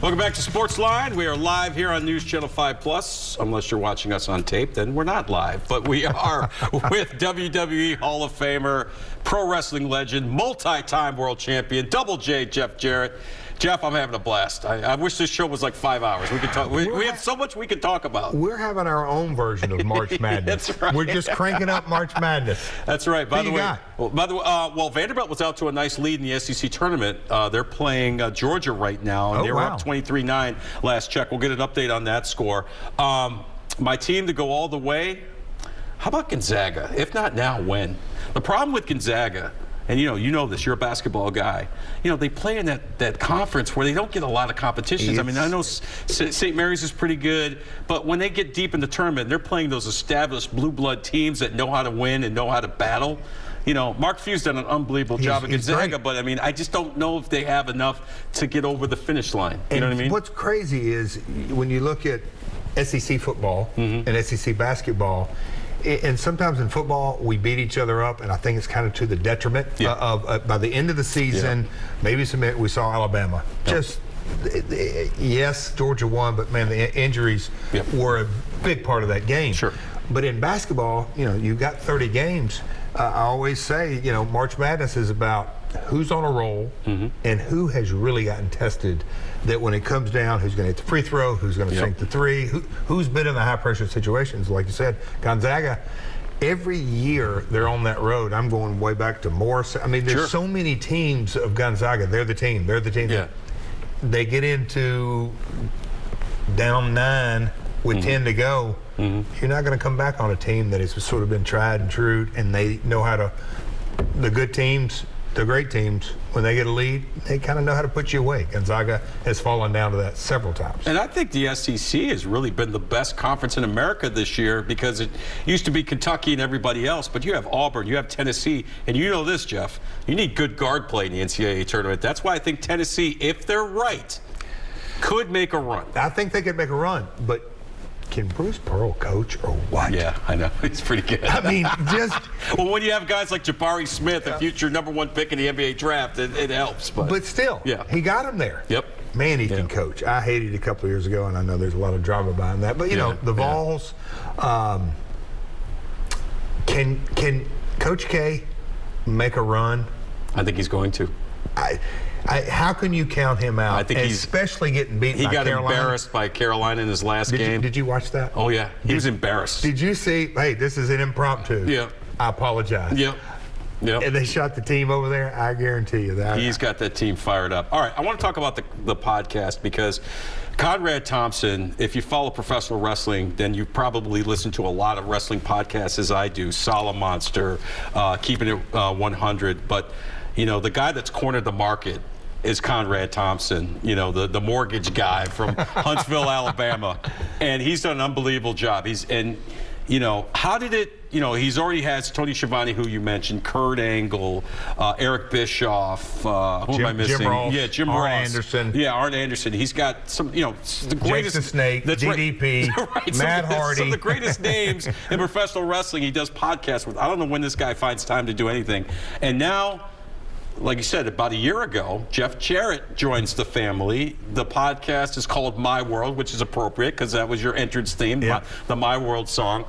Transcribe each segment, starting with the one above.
Welcome back to SportsLine. We are live here on News Channel 5 Plus. Unless you're watching us on tape, then we're not live. But we are with WWE Hall of Famer, pro wrestling legend, multi-time world champion, Double J, Jeff Jarrett. Jeff, I'm having a blast. I wish this show was like 5 hours. We could talk. We have so much we could talk about. We're having our own version of March Madness. That's right. We're just cranking up March Madness. That's right. By the way, got? Vanderbilt was out to a nice lead in the SEC tournament. They're playing Georgia right now, and they were up 23-9 last check. We'll get an update on that score. My team to go all the way. How about Gonzaga? If not now, when? The problem with Gonzaga, and you know this, you're a basketball guy, they play in that conference where they don't get a lot of competitions. I mean, I know St. Mary's is pretty good, but when they get deep in the tournament, they're playing those established blue blood teams that know how to win and know how to battle. Mark Few's done an unbelievable job at Gonzaga, but I mean, I just don't know if they have enough to get over the finish line. You know what I mean? What's crazy is when you look at SEC football and SEC basketball, and sometimes in football we beat each other up, and I think it's kind of to the detriment of by the end of the season. Maybe we saw Alabama just. Yes, Georgia won, but man, the injuries were a big part of that game. Sure. But in basketball, you've got 30 games. I always say, March Madness is about who's on a roll and who has really gotten tested, that when it comes down, who's going to hit the free throw, who's going to sink the three, who's been in the high-pressure situations. Like you said, Gonzaga, every year they're on that road. I'm going way back to Morris. I mean, there's so many teams of Gonzaga. They're the team. They're the team. Yeah. They get into down 9 with 10 to go. You're not going to come back on a team that has sort of been tried and true, and they know how to, the good teams, the great teams, when they get a lead, they kind of know how to put you away. Gonzaga has fallen down to that several times. And I think the SEC has really been the best conference in America this year, because it used to be Kentucky and everybody else, but you have Auburn, you have Tennessee, and you know this, Jeff, you need good guard play in the NCAA tournament. That's why I think Tennessee, if they're right, could make a run. I think they could make a run, but can Bruce Pearl coach or what? Yeah, I know. He's pretty good. I mean, just... Well, when you have guys like Jabari Smith, a future #1 pick in the NBA draft, it helps. But still, he got him there. Yep. Man, he can coach. I hated it a couple of years ago, and I know there's a lot of drama behind that. But, the Vols, can Coach K make a run? I think he's going to. How can you count him out? I think especially getting beaten by Carolina. He got embarrassed by Carolina in his last game. Did you watch that? Oh, yeah. He was embarrassed. Did you see, hey, this is an impromptu. Yeah. I apologize. Yep. And they shot the team over there. I guarantee you that. He's got that team fired up. All right, I want to talk about the podcast, because Conrad Thompson, if you follow professional wrestling, then you probably listen to a lot of wrestling podcasts, as I do. Solid Monster, Keeping It 100. But, the guy that's cornered the market is Conrad Thompson, the mortgage guy from Huntsville, Alabama. And he's done an unbelievable job. How did it, he's already has Tony Schiavone, who you mentioned, Kurt Angle, Eric Bischoff, who am I missing? Jim Ross. Yeah, Jim Arn Ross. Anderson. Yeah, Arn Anderson. He's got some, the greatest. Jake the Snake, DDP, right. Matt Hardy. Some of the greatest names in professional wrestling he does podcasts with. I don't know when this guy finds time to do anything. And now, like you said, about a year ago, Jeff Jarrett joins the family. The podcast is called My World, which is appropriate because that was your entrance theme, the My World song.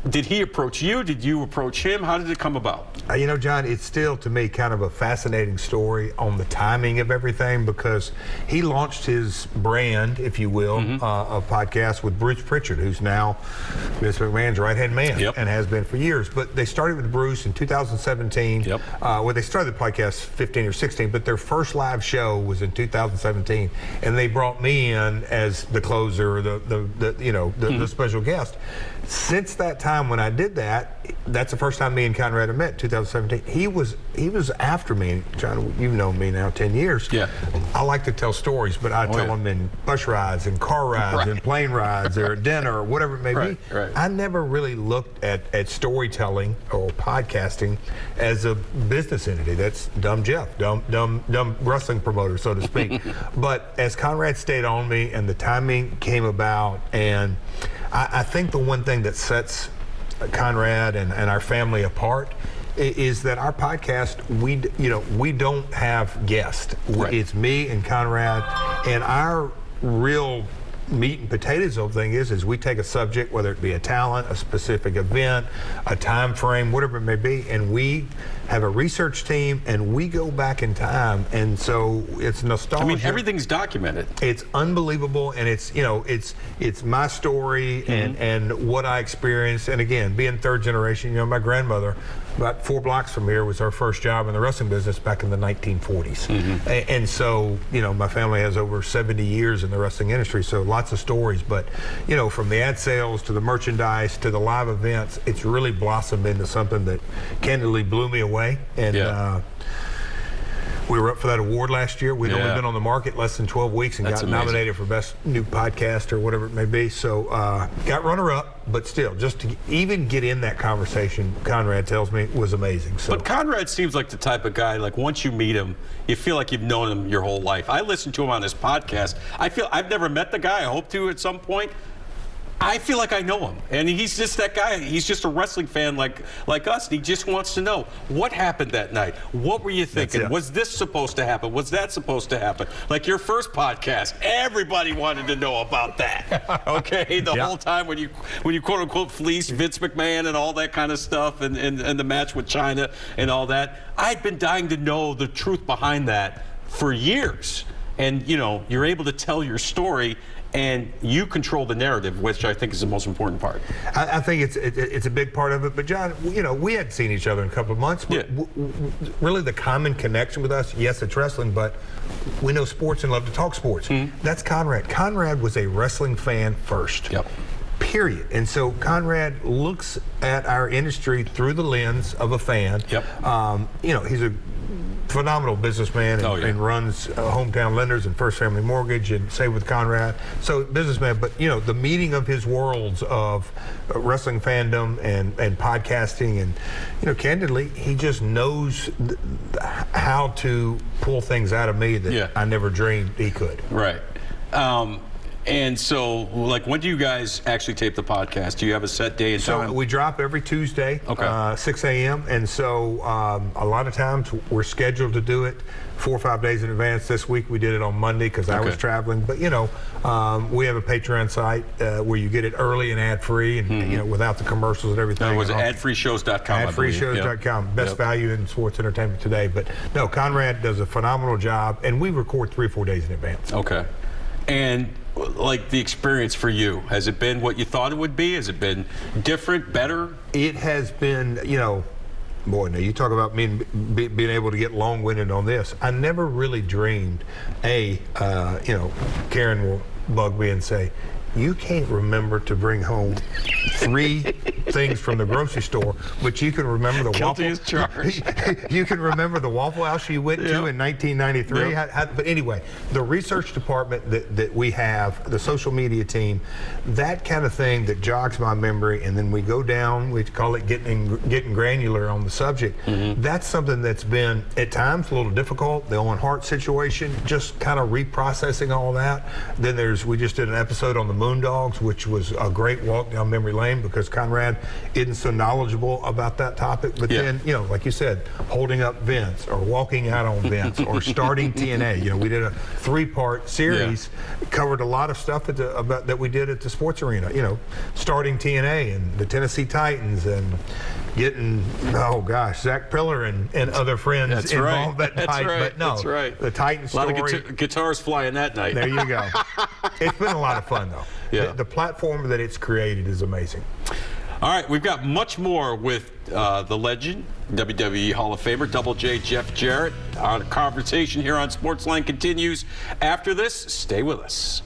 Did he approach you? Did you approach him? How did it come about? John, it's still, to me, kind of a fascinating story on the timing of everything, because he launched his brand, if you will, of podcast with Bruce Pritchard, who's now Vince McMahon's right-hand man and has been for years. But they started with Bruce in 2017. Well, they started the podcast 15 or 16, but their first live show was in 2017, and they brought me in as the closer, the special guest. Since that time when I did that, that's the first time me and Conrad have met, 2017. He was after me. John, you've known me now 10 years. Yeah. I like to tell stories, but I tell them in bus rides and car rides and plane rides or at dinner or whatever it may be. I never really looked at storytelling or podcasting as a business entity. That's dumb Jeff, dumb wrestling promoter, so to speak. But as Conrad stayed on me and the timing came about, and I think the one thing that sets Conrad and our family apart is that our podcast, we don't have guests. Right. It's me and Conrad, and our real meat and potatoes of the thing is we take a subject, whether it be a talent, a specific event, a time frame, whatever it may be, and we have a research team and we go back in time, and so it's nostalgia. I mean, everything's documented. It's unbelievable, and it's my story and what I experienced. And again, being third generation, my grandmother, about 4 blocks from here, was her first job in the wrestling business back in the 1940s. And so, my family has over 70 years in the wrestling industry, so lots of stories. But, from the ad sales to the merchandise to the live events, it's really blossomed into something that candidly blew me away. And we were up for that award last year. We'd only been on the market less than 12 weeks and got nominated for Best New Podcast or whatever it may be. So got runner-up, but still, just to even get in that conversation, Conrad tells me, was amazing. So. But Conrad seems like the type of guy, like once you meet him, you feel like you've known him your whole life. I listened to him on his podcast. I've never met the guy. I hope to at some point. I feel like I know him, and he's just that guy. He's just a wrestling fan like us, and he just wants to know what happened that night. What were you thinking? Was this supposed to happen? Was that supposed to happen? Like your first podcast, everybody wanted to know about that. Okay, the whole time when you quote unquote fleeced Vince McMahon and all that kind of stuff, and the match with China and all that. I'd been dying to know the truth behind that for years, and you're able to tell your story. And you control the narrative, which I think is the most important part. I think it's a big part of it. But John, we hadn't seen each other in a couple of months. But really, the common connection with us, yes, it's wrestling, but we know sports and love to talk sports. That's Conrad. Conrad was a wrestling fan first. Yep. Period. And so Conrad looks at our industry through the lens of a fan. Yep. He's a phenomenal businessman and runs Hometown Lenders and First Family Mortgage and Save with Conrad. So businessman, but the meeting of his worlds of wrestling fandom and podcasting, and candidly, he just knows how to pull things out of me that I never dreamed he could. Right. And so, when do you guys actually tape the podcast? Do you have a set day and time? So we drop every Tuesday, 6 a.m. And so a lot of times we're scheduled to do it 4 or 5 days in advance. This week we did it on Monday because I was traveling. But, we have a Patreon site where you get it early and ad-free and, without the commercials and everything. It was adfreeshows.com. Adfreeshows.com. Best value in sports entertainment today. But, no, Conrad does a phenomenal job, and we record 3 or 4 days in advance. Okay. And the experience for you, has it been what you thought it would be? Has it been different, better? It has been, boy, now you talk about me being able to get long-winded on this. I never really dreamed, Karen will bug me and say, you can't remember to bring home 3 things from the grocery store, but you can remember the Guilty as charged. You can remember the Waffle House you went to in 1993. But anyway, the research department that we have, the social media team, that kind of thing that jogs my memory, and then we go down, we call it getting granular on the subject. That's something that's been at times a little difficult. The Owen Hart situation, just kind of reprocessing all that. Then we just did an episode on the Moondogs, which was a great walk down memory lane because Conrad isn't so knowledgeable about that topic. But then, like you said, holding up Vince or walking out on Vince or starting TNA. We did a 3-part series, covered a lot of stuff that we did at the sports arena. Starting TNA and the Tennessee Titans and getting, Zach Pillar and other friends involved that night. But no, the Titans story. A lot of guitars flying that night. There you go. It's been a lot of fun, though. The platform that it's created is amazing. All right, we've got much more with the legend, WWE Hall of Famer, Double J Jeff Jarrett. Our conversation here on SportsLine continues after this. Stay with us.